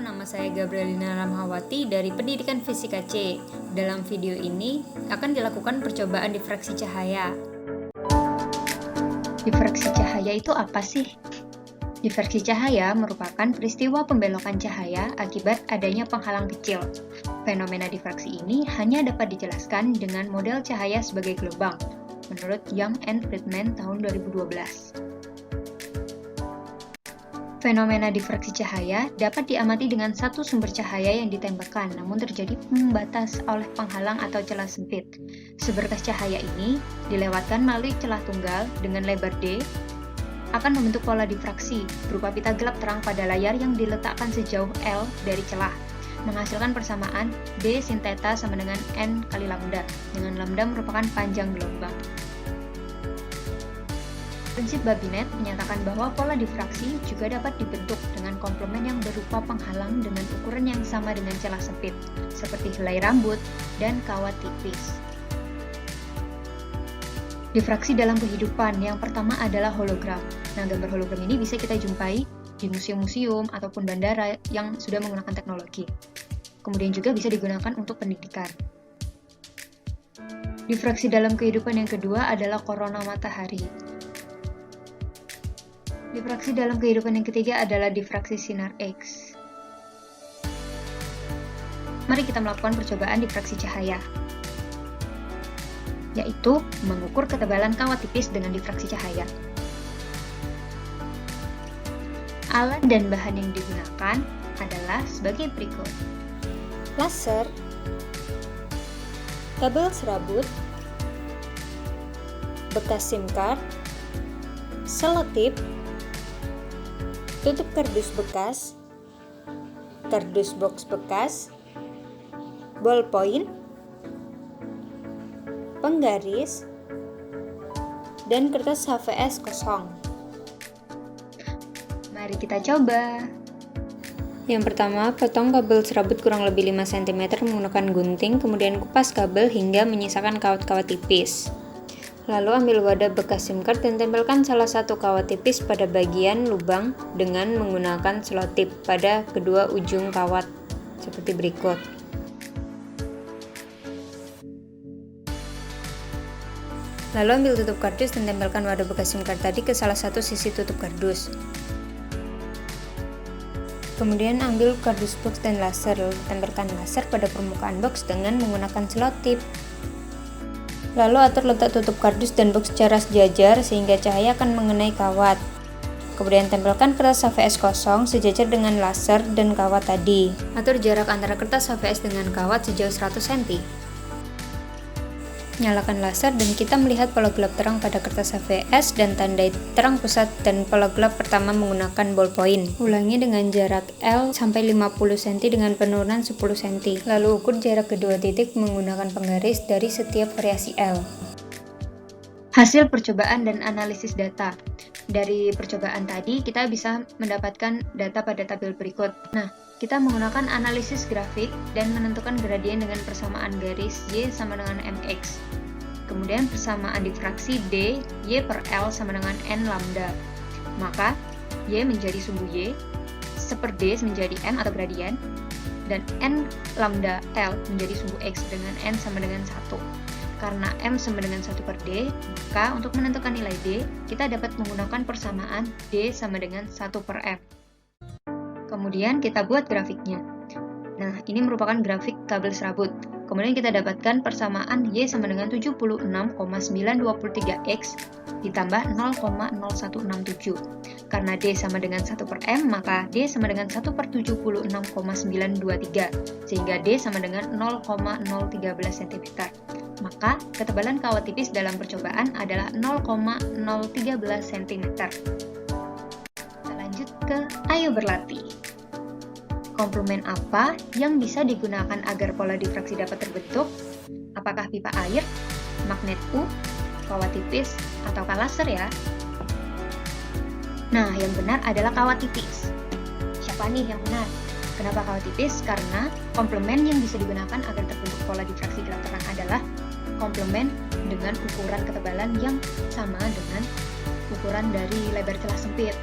nama saya Gabrielina Ramhawati dari Pendidikan Fisika C. Dalam video ini akan dilakukan percobaan difraksi cahaya. Difraksi cahaya itu apa sih? Difraksi cahaya merupakan peristiwa pembelokan cahaya akibat adanya penghalang kecil. Fenomena difraksi ini hanya dapat dijelaskan dengan model cahaya sebagai gelombang, menurut Young and Friedman tahun 2012. Fenomena difraksi cahaya dapat diamati dengan satu sumber cahaya yang ditembakkan, namun terjadi pembatas oleh penghalang atau celah sempit. Seberkas cahaya ini dilewatkan melalui celah tunggal dengan lebar D, akan membentuk pola difraksi berupa pita gelap terang pada layar yang diletakkan sejauh L dari celah, menghasilkan persamaan D sin theta sama dengan N kali lambda, dengan lambda merupakan panjang gelombang. Prinsip Babinet menyatakan bahwa pola difraksi juga dapat dibentuk dengan komplemen yang berupa penghalang dengan ukuran yang sama dengan celah sempit, seperti helai rambut dan kawat tipis. Difraksi dalam kehidupan yang pertama adalah hologram. Nah, gambar hologram ini bisa kita jumpai di museum-museum ataupun bandara yang sudah menggunakan teknologi. Kemudian juga bisa digunakan untuk pendidikan. Difraksi dalam kehidupan yang kedua adalah korona matahari. Difraksi dalam kehidupan yang ketiga adalah difraksi sinar X. Mari kita melakukan percobaan difraksi cahaya, yaitu mengukur ketebalan kawat tipis dengan difraksi cahaya. Alat dan bahan yang digunakan adalah sebagai berikut: laser, kabel serabut, bekas SIM card, selotip, tutup kardus bekas, kardus box bekas, ballpoint, penggaris, dan kertas HVS kosong. Mari kita coba. Yang pertama, potong kabel serabut kurang lebih 5 cm menggunakan gunting, kemudian kupas kabel hingga menyisakan kawat-kawat tipis. Lalu ambil wadah bekas SIM card dan tempelkan salah satu kawat tipis pada bagian lubang dengan menggunakan selotip pada kedua ujung kawat, seperti berikut. Lalu ambil tutup kardus dan tempelkan wadah bekas SIM card tadi ke salah satu sisi tutup kardus. Kemudian ambil kardus box dan laser, lalu tempelkan laser pada permukaan box dengan menggunakan selotip. Lalu atur letak tutup kardus dan box secara sejajar sehingga cahaya akan mengenai kawat. Kemudian tempelkan kertas HVS kosong sejajar dengan laser dan kawat tadi. Atur jarak antara kertas HVS dengan kawat sejauh 100 cm. Nyalakan laser dan kita melihat pola gelap terang pada kertas HVS dan tandai terang pusat dan pola gelap pertama menggunakan ballpoint. Ulangi dengan jarak L sampai 50 cm dengan penurunan 10 cm. Lalu ukur jarak kedua titik menggunakan penggaris dari setiap variasi L. Hasil percobaan dan analisis data. Dari percobaan tadi kita bisa mendapatkan data pada tabel berikut. Nah, kita menggunakan analisis grafik dan menentukan gradien dengan persamaan garis Y sama dengan MX. Kemudian persamaan difraksi D, Y per L sama dengan N lambda. Maka, Y menjadi sumbu Y, seper D menjadi M atau gradien, dan N lambda L menjadi sumbu X dengan N sama dengan 1. Karena M sama dengan 1 per D, maka untuk menentukan nilai D, kita dapat menggunakan persamaan D sama dengan 1 per M. Kemudian kita buat grafiknya. Nah, ini merupakan grafik kabel serabut. Kemudian kita dapatkan persamaan Y sama dengan 76,923X ditambah 0,0167. Karena D sama dengan 1 per M, maka D sama dengan 1 per 76,923, sehingga D sama dengan 0,013 cm. Maka ketebalan kawat tipis dalam percobaan adalah 0,013 cm. Kita lanjut ke ayo berlatih. Komplemen apa yang bisa digunakan agar pola difraksi dapat terbentuk? Apakah pipa air, magnet U, kawat tipis, atau laser ya? Nah, yang benar adalah kawat tipis. Siapa nih yang benar? Kenapa kawat tipis? Karena komplemen yang bisa digunakan agar terbentuk pola difraksi gelap terang adalah komplemen dengan ukuran ketebalan yang sama dengan ukuran dari lebar celah sempit.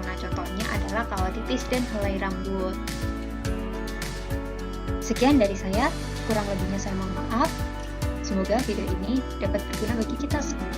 Nah, contohnya adalah kawat tipis dan helai rambut. Sekian dari saya, kurang lebihnya saya mohon maaf. Semoga video ini dapat berguna bagi kita semua.